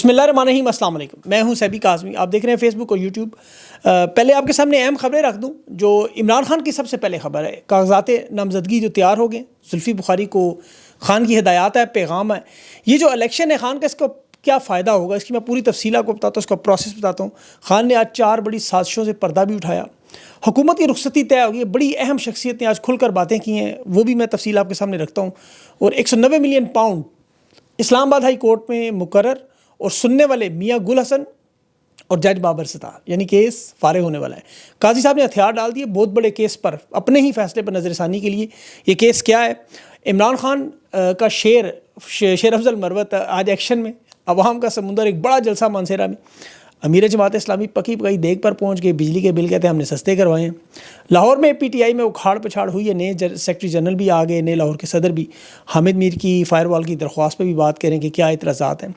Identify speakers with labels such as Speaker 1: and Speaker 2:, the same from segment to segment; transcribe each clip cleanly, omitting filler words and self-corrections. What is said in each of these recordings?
Speaker 1: بسم اللہ الرحمن الرحیم، السلام علیکم۔ میں ہوں سیبی کاظمی، آپ دیکھ رہے ہیں فیس بک اور یوٹیوب۔ پہلے آپ کے سامنے اہم خبریں رکھ دوں۔ جو عمران خان کی سب سے پہلے خبر ہے، کاغذات نامزدگی جو تیار ہو گئے، زلفی بخاری کو خان کی ہدایات ہے، پیغام ہے۔ یہ جو الیکشن ہے خان کا، اس کو کیا فائدہ ہوگا، اس کی میں پوری تفصیل آپ کو بتاتا ہوں، اس کا پروسیس بتاتا ہوں۔ خان نے آج 4 بڑی سازشوں سے پردہ بھی اٹھایا، حکومت کی رخصتی طے ہوگی، بڑی اہم شخصیت نے آج کھل کر باتیں کی ہیں، وہ بھی میں تفصیل آپ کے سامنے رکھتا ہوں۔ اور 190 ملین پاؤنڈ اسلام آباد ہائی کورٹ میں مقرر، اور سننے والے میاں گل حسن اور جج بابر ستار، یعنی کیس فارغ ہونے والا ہے۔ قاضی صاحب نے ہتھیار ڈال دیے بہت بڑے کیس پر، اپنے ہی فیصلے پر نظر ثانی کے لیے۔ یہ کیس کیا ہے؟ عمران خان کا شیر افضل مروت آج ایکشن میں، عوام کا سمندر، ایک بڑا جلسہ مانسہرہ میں۔ امیر جماعت اسلامی پکی پکائی دیگ پر پہنچ گئے، بجلی کے بل کہتے ہیں ہم نے سستے کروائے ہیں۔ لاہور میں پی ٹی آئی میں اکھاڑ پچھاڑ ہوئی ہے، نئے سیکرٹری جنرل بھی آ گئے، نئے لاہور کے صدر بھی۔ حامد میر کی فائر وال کی درخواست پہ بھی بات کریں کہ کیا اعتراضات ہیں۔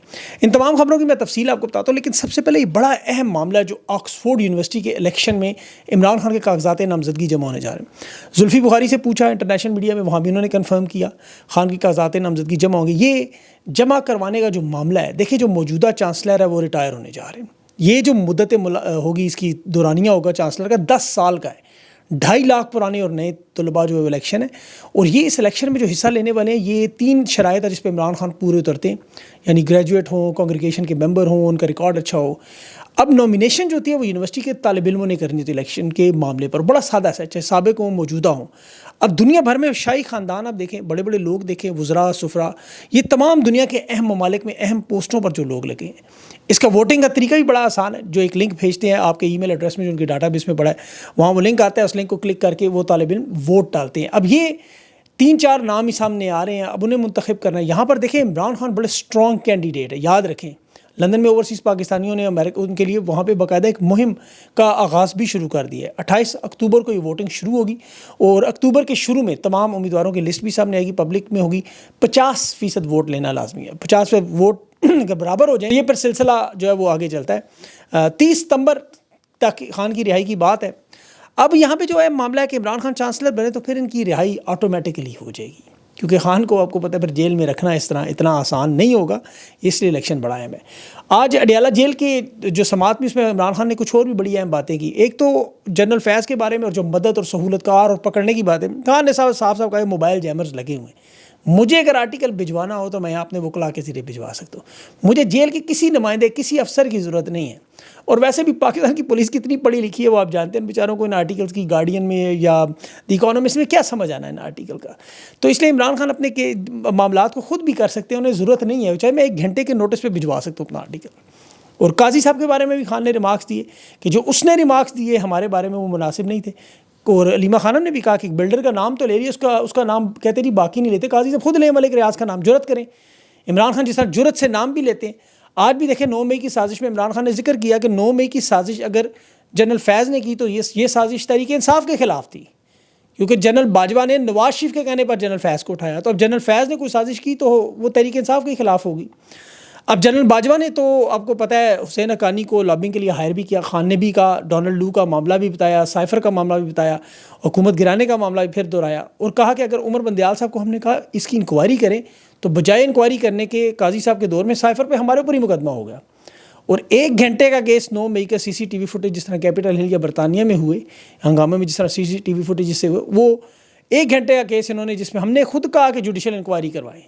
Speaker 1: ان تمام خبروں کی میں تفصیل آپ کو بتاتا ہوں، لیکن سب سے پہلے یہ بڑا اہم معاملہ ہے جو آکسفورڈ یونیورسٹی کے الیکشن میں عمران خان کے کاغذات نامزدگی جمع ہونے جا رہے ہیں۔ زلفی بخاری سے پوچھا انٹرنیشنل میڈیا میں، وہاں بھی انہوں نے کنفرم کیا خان کی کاغذات نامزدگی جمع ہوں گی۔ یہ جمع کروانے کا جو معاملہ ہے، دیکھیں جو موجودہ چانسلر ہے وہ ریٹائر ہونے جا رہے ہیں۔ یہ جو مدت ہوگی، اس کی دورانیہ ہوگا چانسلر کا 10 سال کا ہے۔ 2.5 لاکھ پرانے اور نئے طلباء جو الیکشن ہے، اور یہ اس الیکشن میں جو حصہ لینے والے ہیں، یہ 3 شرائط ہے جس پہ عمران خان پورے اترتے ہیں، یعنی گریجویٹ ہوں، کانگریگیشن کے ممبر ہوں، ان کا ریکارڈ اچھا ہو۔ اب نومینیشن جو ہوتی ہے وہ یونیورسٹی کے طالب علموں نے کرنی ہوتی ہے الیکشن کے معاملے پر، بڑا سادہ ہے، چاہے سابق ہوں موجودہ ہوں۔ اب دنیا بھر میں شاہی خاندان آپ دیکھیں، بڑے بڑے لوگ دیکھیں، وزراء، سفراء، یہ تمام دنیا کے اہم ممالک میں اہم پوسٹوں پر جو لوگ لگے ہیں۔ اس کا ووٹنگ کا طریقہ بھی بڑا آسان ہے، جو ایک لنک بھیجتے ہیں آپ کے ای میل ایڈریس میں جو ان کے ڈاٹا بیس میں پڑا ہے، وہاں وہ لنک آتا ہے، اس لنک کو کلک کر کے وہ طالب علم ووٹ ڈالتے ہیں۔ اب یہ 3-4 نام ہی سامنے آ رہے ہیں، اب انہیں منتخب کرنا ہے۔ یہاں پر دیکھیں عمران خان بڑے اسٹرانگ کینڈیڈیٹ ہے، یاد رکھیں۔ لندن میں اوورسیز پاکستانیوں نے ان کے لیے وہاں پہ باقاعدہ ایک مہم کا آغاز بھی شروع کر دیا ہے۔ 28 اکتوبر کو یہ ووٹنگ شروع ہوگی، اور اکتوبر کے شروع میں تمام امیدواروں کی لسٹ بھی سامنے آئے گی، پبلک میں ہوگی۔ 50% ووٹ لینا لازمی ہے، 50 ووٹ کے برابر ہو جائیں، یہ پھر سلسلہ جو ہے وہ آگے چلتا ہے۔ 30 ستمبر تک خان کی رہائی کی بات ہے۔ اب یہاں پہ جو ہے معاملہ ہے کہ عمران خان چانسلر بنے تو پھر ان کی رہائی آٹومیٹکلی ہو جائے گی، کیونکہ خان کو آپ کو پتہ ہے پھر جیل میں رکھنا اس طرح اتنا آسان نہیں ہوگا، اس لیے الیکشن بڑا اہم ہے۔ آج اڈیالہ جیل کے جو سماعت میں، اس میں عمران خان نے کچھ اور بھی بڑی اہم باتیں کی۔ ایک تو جنرل فیض کے بارے میں، اور جو مدد اور سہولت کار اور پکڑنے کی باتیں خان نے صاف کہا، موبائل جیمرز لگے ہوئے ہیں، مجھے اگر آرٹیکل بھجوانا ہو تو میں اپنے وکلاء کے ذریعے بھجوا سکتا ہوں، مجھے جیل کے کسی نمائندے، کسی افسر کی ضرورت نہیں ہے۔ اور ویسے بھی پاکستان کی پولیس کتنی پڑھی لکھی ہے وہ آپ جانتے ہیں، ان بیچاروں کو ان آرٹیکلز کی گارڈین میں یا دی اکانومسٹ میں کیا سمجھ آنا ہے ان آرٹیکل کا۔ تو اس لیے عمران خان اپنے کے معاملات کو خود بھی کر سکتے ہیں، انہیں ضرورت نہیں ہے، چاہے میں 1 گھنٹے کے نوٹس پہ بھجوا سکتا ہوں اپنا آرٹیکل۔ اور قاضی صاحب کے بارے میں بھی خان نے ریمارکس دیے کہ جو اس نے ریمارکس دیے ہمارے بارے میں وہ مناسب نہیں تھے۔ اور علیمہ خانم نے بھی کہا کہ بلڈر کا نام تو لے رہی ہے، اس کا نام کہتے نہیں باقی نہیں لیتے، قاضی صاحب خود لیں ملک ریاض کا نام، جرت کریں۔ عمران خان جس طرح جرت سے نام بھی لیتے ہیں، آج بھی دیکھیں 9 مئی کی سازش میں عمران خان نے ذکر کیا کہ 9 مئی کی سازش اگر جنرل فیض نے کی تو یہ سازش تحریک انصاف کے خلاف تھی، کیونکہ جنرل باجوہ نے نواز شریف کے کہنے پر جنرل فیض کو اٹھایا، تو اب جنرل فیض نے کوئی سازش کی تو وہ تحریک انصاف کے خلاف ہوگی۔ اب جنرل باجوہ نے تو آپ کو پتہ ہے حسین حقانی کو لابنگ کے لیے ہائر بھی کیا، خان نے بھی کہا، ڈونلڈ لو کا معاملہ بھی بتایا، سائفر کا معاملہ بھی بتایا، حکومت گرانے کا معاملہ بھی پھر دہرایا، اور کہا کہ اگر عمر بندیال صاحب کو ہم نے کہا اس کی انکوائری کریں، تو بجائے انکوائری کرنے کے قاضی صاحب کے دور میں سائفر پہ ہمارے اوپر ہی مقدمہ ہو گیا۔ اور 1 گھنٹے کا کیس 9 مئی کا CCTV فوٹیج جس طرح کیپٹل ہل یا برطانیہ میں ہوئے ہنگامے میں، جس طرح CCTV فوٹیج جس سے ہوئے، وہ 1 گھنٹے کا کیس انہوں نے، جس میں ہم نے خود کہا کہ جوڈیشل انکوائری کروائیں،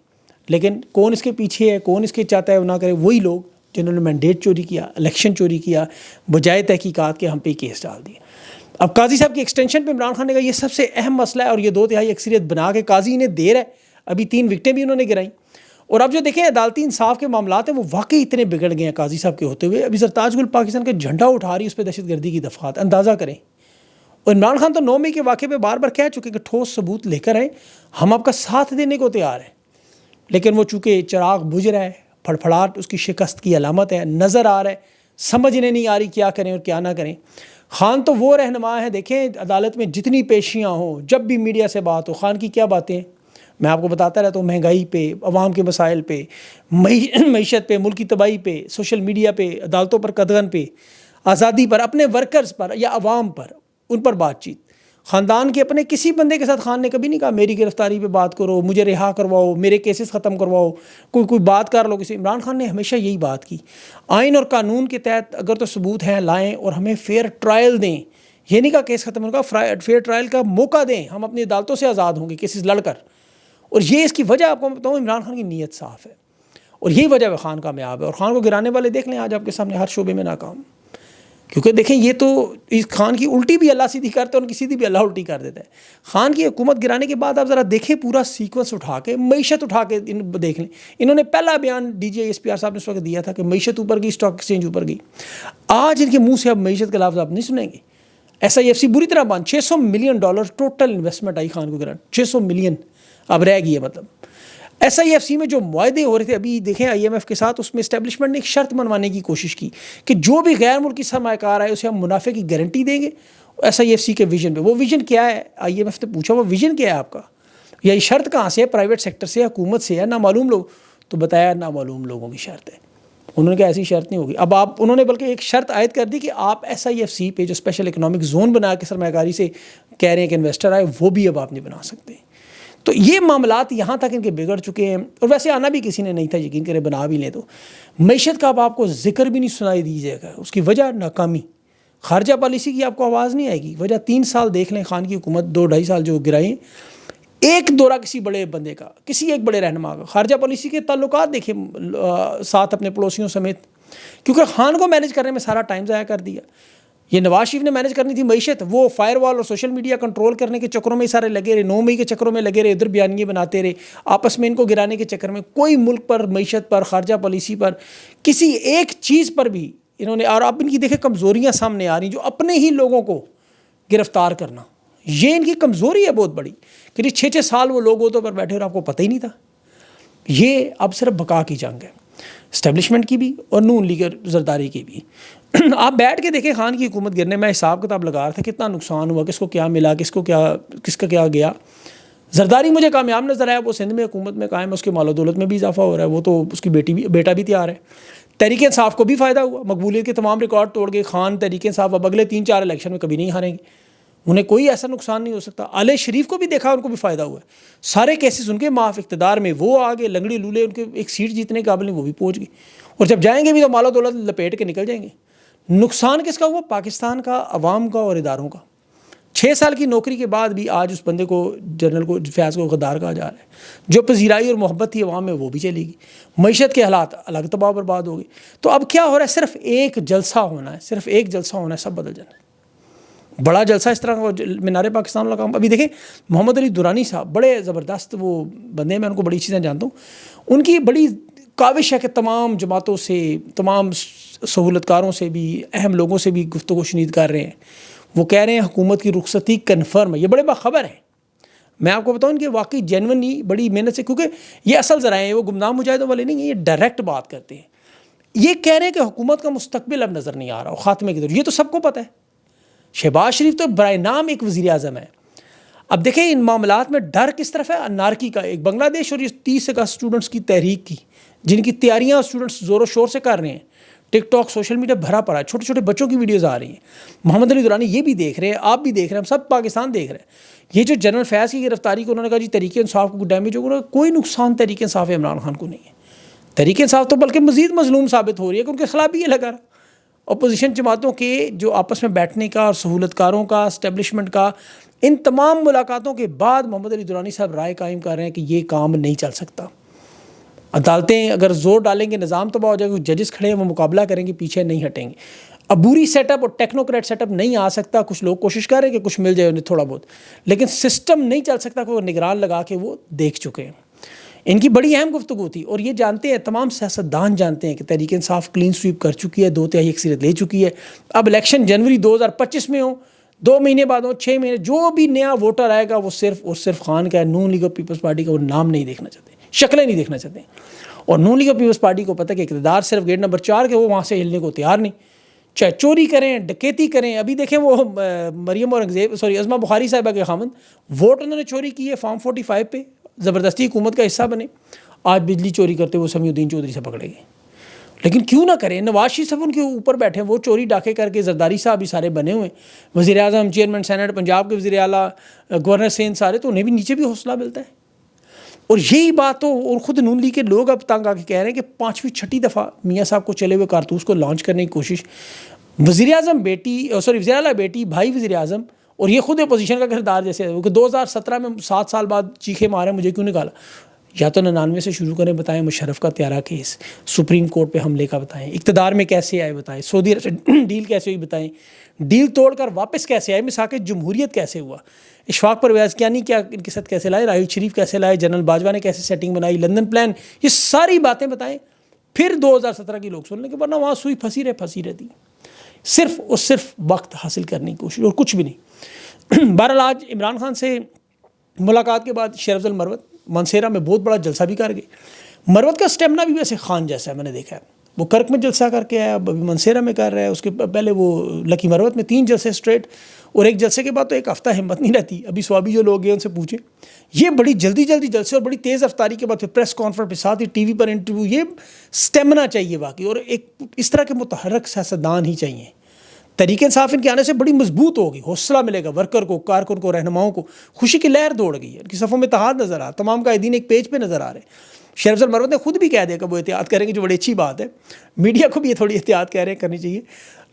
Speaker 1: لیکن کون اس کے پیچھے ہے، کون اس کے چاہتا ہے وہ نہ کرے، وہی لوگ جنہوں نے مینڈیٹ چوری کیا، الیکشن چوری کیا، بجائے تحقیقات کے ہم پہ کیس ڈال دیا۔ اب قاضی صاحب کی ایکسٹینشن پہ عمران خان نے کہا یہ سب سے اہم مسئلہ ہے، اور یہ 2/3 اکثریت بنا کے قاضی انہیں دیر ہے، ابھی 3 وکٹیں بھی انہوں نے گرائیں۔ اور اب جو دیکھیں عدالتی انصاف کے معاملات ہیں وہ واقعی اتنے بگڑ گئے ہیں قاضی صاحب کے ہوتے ہوئے، ابھی سرتاج گل پاکستان کا جھنڈا اٹھا رہی ہے، اس پہ دہشت گردی کی دفعات، اندازہ کریں۔ اور عمران خان تو 9 مئی کے واقعے پہ بار بار کہہ چکے کہ ٹھوس ثبوت لے کر آئیں، ہم آپ کا ساتھ دینے کو تیار ہیں، لیکن وہ چونکہ چراغ بجھ رہا ہے، پھڑپھڑاہٹ اس کی شکست کی علامت ہے، نظر آ رہا ہے، سمجھنے نہیں آ رہی کیا کریں اور کیا نہ کریں۔ خان تو وہ رہنما ہے، دیکھیں عدالت میں جتنی پیشیاں ہوں، جب بھی میڈیا سے بات ہو، خان کی کیا باتیں ہیں، میں آپ کو بتاتا رہتا ہوں، مہنگائی پہ، عوام کے مسائل پہ، معیشت پہ، ملکی تباہی پہ، سوشل میڈیا پہ، عدالتوں پر قدغن پہ، آزادی پر، اپنے ورکرز پر یا عوام پر، ان پر بات چیت۔ خاندان کے اپنے کسی بندے کے ساتھ خان نے کبھی نہیں کہا میری گرفتاری پہ بات کرو، مجھے رہا کرواؤ، میرے کیسز ختم کرواؤ، کوئی بات کر لو کسی. عمران خان نے ہمیشہ یہی بات کی، آئین اور قانون کے تحت اگر تو ثبوت ہیں لائیں اور ہمیں فیئر ٹرائل دیں. یہ نہیں کہا کیس ختم ہوگا، فیئر ٹرائل کا موقع دیں، ہم اپنی عدالتوں سے آزاد ہوں گے کیسز لڑ کر. اور یہ اس کی وجہ آپ کو بتاؤں، عمران خان کی نیت صاف ہے اور یہی وجہ ہے خان کامیاب ہے. اور خان کو گرانے والے دیکھ لیں آج آپ کے سامنے ہر شعبے میں ناکام. کیونکہ دیکھیں یہ تو اس خان کی الٹی بھی اللہ سیدھی کرتا ہے، ان کی سیدھی بھی اللہ الٹی کر دیتا ہے. خان کی حکومت گرانے کے بعد آپ ذرا دیکھیں پورا سیکوینس اٹھا کے، معیشت اٹھا کے دیکھ لیں. انہوں نے پہلا بیان D G S P R صاحب نے اس وقت دیا تھا کہ معیشت اوپر گئی، اسٹاک ایکسچینج اوپر گئی. آج ان کے منہ سے اب معیشت کے لفظ آپ نہیں سنیں گے. ایس آئی ایف سی بری طرح بند، $600 ملین ٹوٹل انویسٹمنٹ آئی خان کو گرانے، 600 ملین اب رہ گئی ہے. مطلب ایس آئی ایف سی میں جو معاہدے ہو رہے تھے ابھی دیکھیں آئی ایم ایف کے ساتھ، اس میں اسٹیبلشمنٹ نے ایک شرط منوانے کی کوشش کی کہ جو بھی غیر ملکی سرمایہ کار آئے اسے ہم منافع کی گارنٹی دیں گے ایس آئی ایف سی کے ویژن پہ. وہ ویژن کیا ہے؟ آئی ایم ایف نے پوچھا وہ ویژن کیا ہے آپ کا، یا یہ شرط کہاں سے ہے؟ پرائیویٹ سیکٹر سے، حکومت سے ہے، نامعلوم لوگ. تو بتایا نامعلوم لوگوں کی شرط ہے. انہوں نے کہا ایسی شرط نہیں ہوگی. اب انہوں نے بلکہ ایک شرط عائد کر دی کہ آپ ایس آئی ایف سی پہ جو اسپیشل اکنامک زون بنا کے سرمایہ کاری سے کہہ رہے ہیں کہ انویسٹر آئے، وہ بھی اب آپ نہیں بنا سکتے. تو یہ معاملات یہاں تک ان کے بگڑ چکے ہیں. اور ویسے آنا بھی کسی نے نہیں تھا، یقین کرے بنا بھی لیں تو. معیشت کا اب آپ کو ذکر بھی نہیں سنائی دیجیے گا. اس کی وجہ ناکامی، خارجہ پالیسی کی آپ کو آواز نہیں آئے گی. وجہ 3 سال دیکھ لیں خان کی حکومت، 2-2.5 سال جو گرائیں، ایک دورہ کسی بڑے بندے کا، کسی ایک بڑے رہنما کا. خارجہ پالیسی کے تعلقات دیکھیں ساتھ اپنے پڑوسیوں سمیت، کیونکہ خان کو مینیج کرنے میں سارا ٹائم ضائع کر دیا. یہ نواز شریف نے مینیج کرنی تھی معیشت، وہ فائر وال اور سوشل میڈیا کنٹرول کرنے کے چکروں میں سارے لگے رہے، 9 مئی کے چکروں میں لگے رہے، ادھر بیانیے بناتے رہے، آپس میں ان کو گرانے کے چکر میں کوئی ملک پر، معیشت پر، خارجہ پالیسی پر، کسی ایک چیز پر بھی انہوں نے. اور اب ان کی دیکھیں کمزوریاں سامنے آ رہی جو اپنے ہی لوگوں کو گرفتار کرنا، یہ ان کی کمزوری ہے بہت بڑی کہ 6-6 سال وہ لوگ عہدوں پر بیٹھے اور آپ کو پتہ ہی نہیں تھا. یہ اب صرف بقا کی جنگ ہے، اسٹیبلشمنٹ کی بھی اور نون لیگ زرداری کی بھی. آپ بیٹھ کے دیکھیں خان کی حکومت گرنے میں حساب کتاب لگا رہا تھا کتنا نقصان ہوا، کس کو کیا ملا، کس کا کیا گیا. زرداری مجھے کامیاب نظر آیا، وہ سندھ میں حکومت میں قائم ہے، اس کے مال و دولت میں بھی اضافہ ہو رہا ہے، وہ تو اس کی بیٹا بھی تیار ہے. تحریک انصاف کو بھی فائدہ ہوا، مقبولیت کے تمام ریکارڈ توڑ گئے. خان تحریک انصاف اب اگلے 3-4 الیکشن میں کبھی نہیں ہاریں گے، انہیں کوئی ایسا نقصان نہیں ہو سکتا. آل شریف کو بھی دیکھا، ان کو بھی فائدہ ہوا ہے، سارے کیسز ان کے معاف، اقتدار میں وہ آگے لنگڑی لولے ان کے ایک سیٹ جیتنے قابل نہیں، وہ بھی پہنچ گئی. اور جب جائیں گے بھی تو مال و دولت لپیٹ کے نکل جائیں گے. نقصان کس کا ہوا؟ پاکستان کا، عوام کا اور اداروں کا. 6 سال کی نوکری کے بعد بھی آج اس بندے کو، جنرل کو، فیاض کو غدار کہا جا رہا ہے. جو پذیرائی اور محبت تھی عوام میں وہ بھی چلی گئی. معیشت کے حالات الگ تباہ برباد ہو گئے. تو اب کیا ہو رہا ہے؟ صرف ایک جلسہ ہونا ہے، صرف ایک جلسہ ہونا ہے، سب بدل جانا ہے. بڑا جلسہ اس طرح کا مینار پاکستان والا کام. ابھی دیکھیں محمد علی درانی صاحب بڑے زبردست وہ بندے ہیں، میں ان کو بڑی چیزیں جانتا ہوں. ان کی بڑی کاوش ہے کہ تمام جماعتوں سے، تمام سہولت کاروں سے بھی، اہم لوگوں سے بھی گفتگو شنید کر رہے ہیں. وہ کہہ رہے ہیں حکومت کی رخصتی کنفرم ہے. یہ بڑے باخبر ہیں. میں آپ کو بتاؤں کہ واقعی جینونلی بڑی محنت سے، کیونکہ یہ اصل ذرائع ہیں، وہ گمنام مجاہدوں والے نہیں ہیں، یہ ڈائریکٹ بات کرتے ہیں. یہ کہہ رہے ہیں کہ حکومت کا مستقبل اب نظر نہیں آ رہا، خاتمے کی طرف. یہ تو سب کو پتہ ہے. شہباز شریف تو برائے نام ایک وزیر اعظم ہے. اب دیکھیں ان معاملات میں ڈر کس طرف ہے؟ انارکی کا. ایک بنگلہ دیش اور یہ 30 اگست اسٹوڈنٹس کی تحریک کی، جن کی تیاریاں اسٹوڈنٹس زور و شور سے کر رہے ہیں. ٹک ٹاک، سوشل میڈیا بھرا پڑا ہے، چھوٹے چھوٹے بچوں کی ویڈیوز آ رہی ہیں. محمد علی درانی یہ بھی دیکھ رہے ہیں، آپ بھی دیکھ رہے ہیں، ہم سب پاکستان دیکھ رہے ہیں. یہ جو جنرل فیاض کی گرفتاری کو انہوں نے کہا جی تحریک انصاف کو ڈیمیج ہوگا، کوئی نقصان تحریک انصاف عمران خان کو نہیں ہے. تحریک انصاف تو بلکہ مزید مظلوم ثابت ہو رہی ہے کہ ان کے خلاف بھی یہ لگا رہا. اپوزیشن جماعتوں کے جو آپس میں بیٹھنے کا اور سہولت کاروں کا، اسٹیبلشمنٹ کا، ان تمام ملاقاتوں کے بعد محمد علی درانی صاحب رائے قائم کر رہے ہیں کہ یہ کام نہیں چل سکتا. عدالتیں اگر زور ڈالیں گے نظام تباہ ہو جائے گا. ججز کھڑے ہیں، وہ مقابلہ کریں گے، پیچھے نہیں ہٹیں گے. عبوری سیٹ اپ اور ٹیکنوکریٹ سیٹ اپ نہیں آ سکتا. کچھ لوگ کوشش کر رہے ہیں کہ کچھ مل جائے انہیں تھوڑا بہت، لیکن سسٹم نہیں چل سکتا کہ وہ نگران لگا کے وہ دیکھ چکے ہیں. ان کی بڑی اہم گفتگو تھی اور یہ جانتے ہیں، تمام سیاستدان جانتے ہیں کہ تحریک انصاف کلین سویپ کر چکی ہے، 2/3 اکثریت لے چکی ہے. اب الیکشن جنوری 2025 میں ہو، 2 مہینے بعد ہو، 6 مہینے، جو بھی نیا ووٹر آئے گا وہ صرف اور صرف خان کا ہے. نون لیگ آف پیپلز پارٹی کا وہ نام نہیں دیکھنا چاہتے، شکلیں نہیں دیکھنا چاہتے. اور نون لیگ آف پیپلز پارٹی کو پتہ کہ اقتدار صرف گیٹ نمبر 4 کے، وہ وہاں سے ہلنے کو تیار نہیں. چاہے چوری کریں، ڈکیتی کریں. ابھی دیکھیں وہ مریم عظمہ بخاری صاحبہ کے خامند، ووٹ انہوں نے چوری کی ہے فارم 45 پہ، زبردستی حکومت کا حصہ بنے. آج بجلی چوری کرتے ہوئے سمیع الدین چودھری سے پکڑے گئے. لیکن کیوں نہ کریں؟ نواز شریف صاحب ان کے اوپر بیٹھے ہیں، وہ چوری ڈاکے کر کے، زرداری صاحب بھی سارے بنے ہوئے ہیں، وزیر اعظم، چیئرمین سینٹ پنجاب کے وزیر اعلیٰ، گورنر سندھ، سارے، تو انہیں بھی نیچے بھی حوصلہ ملتا ہے. اور یہی بات تو، اور خود نون لیگ کے لوگ اب تنگ آ کے کہہ رہے ہیں کہ 5ویں 6ٹی دفعہ میاں صاحب کو چلے ہوئے کارتوس کو لانچ کرنے کی کوشش. وزیر اعظم بیٹی، وزیر اعلیٰ بیٹی، بھائی وزیر اعظم، اور یہ خود اپوزیشن کا کردار جیسے ہے کہ 2017 میں 7 سال بعد چیخے مارے مجھے کیوں نکالا. یا تو 99 سے شروع کریں، بتائیں مشرف کا طیارہ کیس، سپریم کورٹ پہ حملے کا بتائیں، اقتدار میں کیسے آئے بتائیں، سعودی عرب سے ڈیل کیسے ہوئی بتائیں، ڈیل توڑ کر واپس کیسے آئے، مساق جمہوریت کیسے ہوا، اشفاق پرویز کیانی کیا ان کے ساتھ کیسے لائے، راحیل شریف کیسے لائے، جنرل باجوہ نے کیسے سیٹنگ بنائی، لندن پلان، یہ ساری باتیں بتائیں. پھر 2017 کی لوگ سن لیں کہ ورنہ وہاں سوئی پھنسی رہتی، صرف اور صرف وقت حاصل کرنے کی کوشش اور کچھ بھی نہیں. بہرحال آج عمران خان سے ملاقات کے بعد شیر افضل مروت مانسیرا میں بہت بڑا جلسہ بھی کر گئے. مروت کا سٹیمنا بھی ویسے خان جیسا ہے، میں نے دیکھا ہے، وہ کرک میں جلسہ کر کے آیا، ابھی منصیرہ میں کر رہا ہے، اس کے پہلے وہ لکی مروت میں 3 جلسے اسٹریٹ، اور ایک جلسے کے بعد تو ایک ہفتہ ہمت نہیں رہتی. ابھی سوابی جو لوگ ہیں ان سے پوچھیں، یہ بڑی جلدی جلسے اور بڑی تیز رفتاری کے بعد پھر پریس کانفرنس پہ، ساتھ ہی ٹی وی پر انٹرویو. یہ سٹیمنا چاہیے واقعی، اور ایک اس طرح کے متحرک سیاستدان ہی چاہیے. تحریک انصاف ان کے آنے سے بڑی مضبوط ہوگی، حوصلہ ملے گا ورکر کو، کارکن کو، رہنماؤں کو. خوشی کی لہر دوڑ گئی ہے، ان کی صفوں میں اتحاد نظر آ رہا، تمام قائدین ایک پیج پہ نظر آ رہے ہیں. شیر افضل مروت نے خود بھی کہہ دیا کہ وہ احتیاط کریں گے، جو بڑی اچھی بات ہے. میڈیا کو بھی یہ تھوڑی احتیاط کہہ رہے ہیں کرنی چاہیے.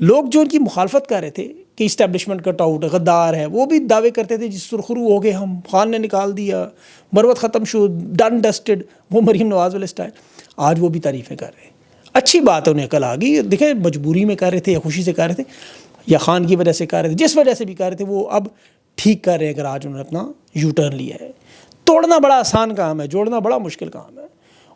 Speaker 1: لوگ جو ان کی مخالفت کر رہے تھے کہ اسٹیبلشمنٹ کٹ آؤٹ غدار ہے، وہ بھی دعوے کرتے تھے جس سرخرو ہو گئے ہم، خان نے نکال دیا، مروت ختم شو، ڈن ڈسٹڈ، وہ مریم نواز والے اسٹائل. آج وہ بھی تعریفیں کر رہے ہیں. اچھی بات ہے، انہیں عقل آ گئی. دیکھیں مجبوری میں کر رہے تھے یا خوشی سے کر رہے تھے یا خان کی وجہ سے کر رہے تھے، جس وجہ سے بھی کر رہے تھے وہ اب ٹھیک کر رہے ہیں. اگر آج انہوں نے اپنا یو ٹرن لیا ہے، توڑنا بڑا آسان کام ہے، جوڑنا بڑا مشکل کام ہے.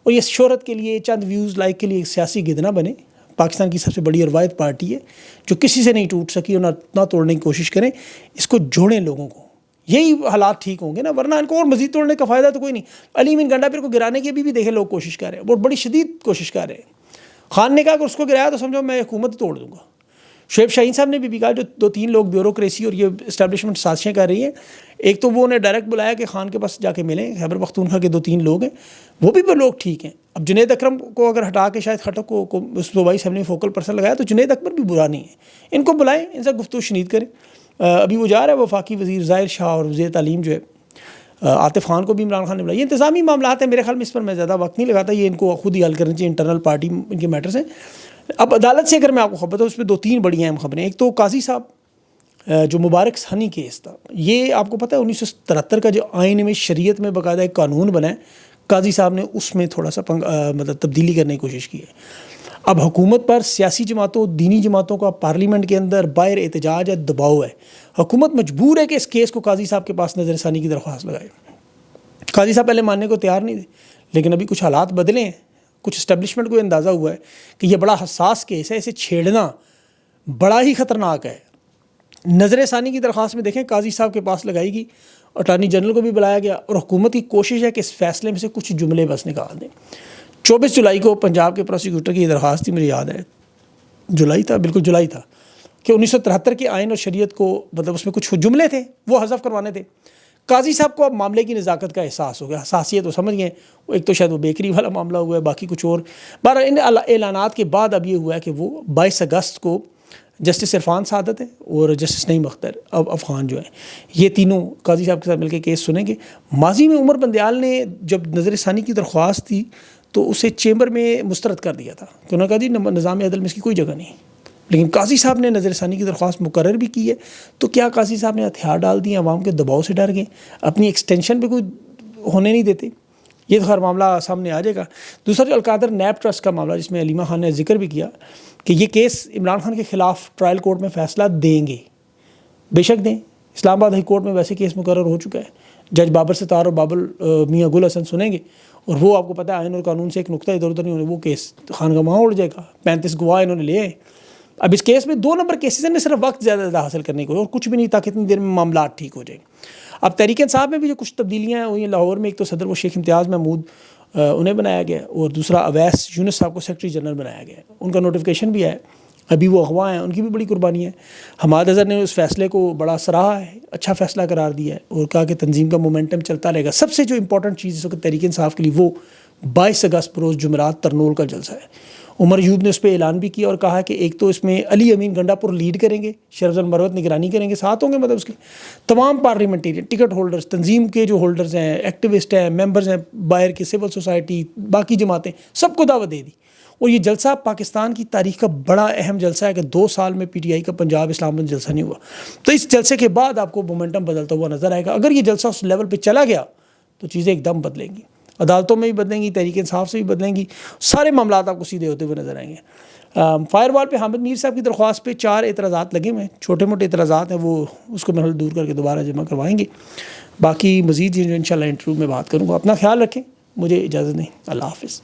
Speaker 1: اور یہ شہرت کے لیے، چند ویوز لائک کے لیے سیاسی گدنا بنے. پاکستان کی سب سے بڑی روایت پارٹی ہے جو کسی سے نہیں ٹوٹ سکی، اور نہ توڑنے کی کوشش کریں. اس کو جوڑیں لوگوں کو، یہی حالات ٹھیک ہوں گے نا، ورنہ ان کو اور مزید توڑنے کا فائدہ تو کوئی نہیں. علی امین گنڈا پھر کو گرانے کی بھی دیکھیں لوگ کوشش کر رہے ہیں، بہت بڑی شدید کوشش کر رہے ہیں. خان نے کہا کہ اس کو گرایا تو سمجھو میں حکومت توڑ دوں گا. شعیب شاہین صاحب نے بھی کہا، جو 2-3 لوگ بیوروکریسی اور یہ اسٹیبلشمنٹ سازشیں کر رہی ہیں. ایک تو وہ نے ڈائریکٹ بلایا کہ خان کے پاس جا کے ملیں، خیبر پختونخوا کے 2-3 لوگ ہیں، وہ بھی لوگ ٹھیک ہیں. اب جنید اکرم کو اگر ہٹا کے شاید خٹک کو اس صوبائی اسمبلی میں فوکل پرسن لگایا تو جنید اکبر بھی برا نہیں ہے. ان کو بلائیں، ان سے گفتگو شنید کریں. ابھی وہ جا رہا ہے وفاقی وزیر ظاہر شاہ اور وزیر تعلیم جو ہے عاطف خان کو بھی عمران خان نے بلایا. یہ انتظامی معاملات ہیں، میرے خیال میں اس پر میں زیادہ وقت نہیں لگاتا، یہ ان کو خود ہی حل کرنا چاہیے، انٹرنل پارٹی ان کے میٹرز ہیں. اب عدالت سے اگر میں آپ کو خبر بتاؤں، اس پہ 2-3 بڑی اہم خبریں. ایک تو قاضی صاحب جو مبارک ثانی کیس تھا، یہ آپ کو پتہ ہے 1973 کا جو آئین میں شریعت میں باقاعدہ ایک قانون بنا ہے، قاضی صاحب نے اس میں تھوڑا سا مطلب تبدیلی کرنے کی کوشش کی ہے. اب حکومت پر سیاسی جماعتوں، دینی جماعتوں کا پارلیمنٹ کے اندر باہر احتجاج ہے، دباؤ ہے. حکومت مجبور ہے کہ اس کیس کو قاضی صاحب کے پاس نظر ثانی کی درخواست لگائے. قاضی صاحب پہلے ماننے کو تیار نہیں تھے، لیکن ابھی کچھ حالات بدلے ہیں، کچھ اسٹیبلشمنٹ کو اندازہ ہوا ہے کہ یہ بڑا حساس کیس ہے، اسے چھیڑنا بڑا ہی خطرناک ہے. نظر ثانی کی درخواست میں دیکھیں قاضی صاحب کے پاس لگائی گئی، اٹارنی جنرل کو بھی بلایا گیا، اور حکومت کی کوشش ہے کہ اس فیصلے میں سے کچھ جملے بس نکال دیں. 24 جولائی کو پنجاب کے پروسیکیوٹر کی یہ درخواست تھی، مجھے یاد ہے جولائی تھا، بالکل جولائی تھا، کہ 1973 کے آئین اور شریعت کو مطلب اس میں کچھ جملے تھے وہ حذف کروانے تھے. قاضی صاحب کو اب معاملے کی نزاکت کا احساس ہو گیا، حساسیت وہ سمجھ گئے. ایک تو شاید وہ بیکری والا معاملہ ہوا ہے، باقی کچھ اور. بہرحال ان اعلانات کے بعد اب یہ ہوا ہے کہ وہ 22 اگست کو جسٹس عرفان سعادت ہے اور جسٹس نعیم اختر افغان جو ہیں، یہ تینوں قاضی صاحب کے ساتھ مل کے کیس سنیں گے. ماضی میں عمر بندیال نے جب نظر ثانی کی درخواست تھی تو اسے چیمبر میں مسترد کر دیا تھا کہ انہوں نے کہا جی نظام عدل میں اس کی کوئی جگہ نہیں. لیکن قاضی صاحب نے نظر ثانی کی درخواست مقرر بھی کی ہے. تو کیا قاضی صاحب نے ہتھیار ڈال دیے، عوام کے دباؤ سے ڈر گئے، اپنی ایکسٹینشن پہ کوئی ہونے نہیں دیتے؟ یہ تو خیر معاملہ سامنے آ جائے گا. دوسرا جو القادر نیب ٹرسٹ کا معاملہ، جس میں علیمہ خان نے ذکر بھی کیا کہ یہ کیس عمران خان کے خلاف ٹرائل کورٹ میں فیصلہ دیں گے، بے شک دیں. اسلام آباد ہائی کورٹ میں ویسے کیس مقرر ہو چکا ہے، جج بابر ستار اور بابل میاں گل حسن سنیں گے، اور وہ آپ کو پتہ ہے آئین اور قانون سے ایک نقطہ ادھر ادھر نہیں ہونے، وہ کیس خانگاہ وہاں اڑ جائے گا. 35 گواہ انہوں نے لیے ہیں. اب اس کیس میں 2 نمبر کیسز ہیں، صرف وقت زیادہ حاصل کرنے کو، اور کچھ بھی نہیں تاکہ اتنی دیر میں معاملات ٹھیک ہو جائیں. اب تحریک انصاف میں بھی جو کچھ تبدیلیاں ہوئی ہیں لاہور میں، ایک تو صدر وہ شیخ امتیاز محمود انہیں بنایا گیا، اور دوسرا اویس یونس صاحب کو سیکرٹری جنرل بنایا گیا. ان کا نوٹیفیکیشن بھی ہے، ابھی وہ اغوا ہیں، ان کی بھی بڑی قربانی ہے. حماد اظہر نے اس فیصلے کو بڑا سراہا ہے، اچھا فیصلہ قرار دیا ہے، اور کہا کہ تنظیم کا مومنٹم چلتا رہے گا. سب سے جو امپورٹنٹ چیز اس وقت تحریک انصاف کے لیے وہ 22 اگست بروز جمعرات ترنول کا جلسہ ہے۔ عمر ایوب نے اس پہ اعلان بھی کیا اور کہا کہ ایک تو اس میں علی امین گنڈا پور لیڈ کریں گے، شرفت المروت نگرانی کریں گے، ساتھ ہوں گے مطلب اس کے تمام پارلیمنٹیرین ٹکٹ ہولڈرز، تنظیم کے جو ہولڈرز ہیں، ایکٹیوسٹ ہیں، ممبرز ہیں باہر کی سول سوسائٹی، باقی جماعتیں، سب کو دعوت دے دی۔ اور یہ جلسہ پاکستان کی تاریخ کا بڑا اہم جلسہ ہے کہ 2 سال میں پی ٹی آئی کا پنجاب اسلام آباد جلسہ نہیں ہوا۔ تو اس جلسے کے بعد آپ کو مومنٹم بدلتا ہوا نظر آئے گا۔ اگر یہ جلسہ اس لیول پہ چلا گیا تو چیزیں ایک دم بدلیں گی، عدالتوں میں بھی بدلیں گی، تحریک انصاف سے بھی بدلیں گی، سارے معاملات آپ کو سیدھے ہوتے ہوئے نظر آئیں گے۔ فائر وال پہ حامد میر صاحب کی درخواست پہ 4 اعتراضات لگے ہوئے ہیں، چھوٹے موٹے اعتراضات ہیں، وہ اس کو محل دور کر کے دوبارہ جمع کروائیں گے۔ باقی مزید انشاءاللہ انٹرویو میں بات کروں گا۔ اپنا خیال رکھیں، مجھے اجازت نہیں، اللہ حافظ۔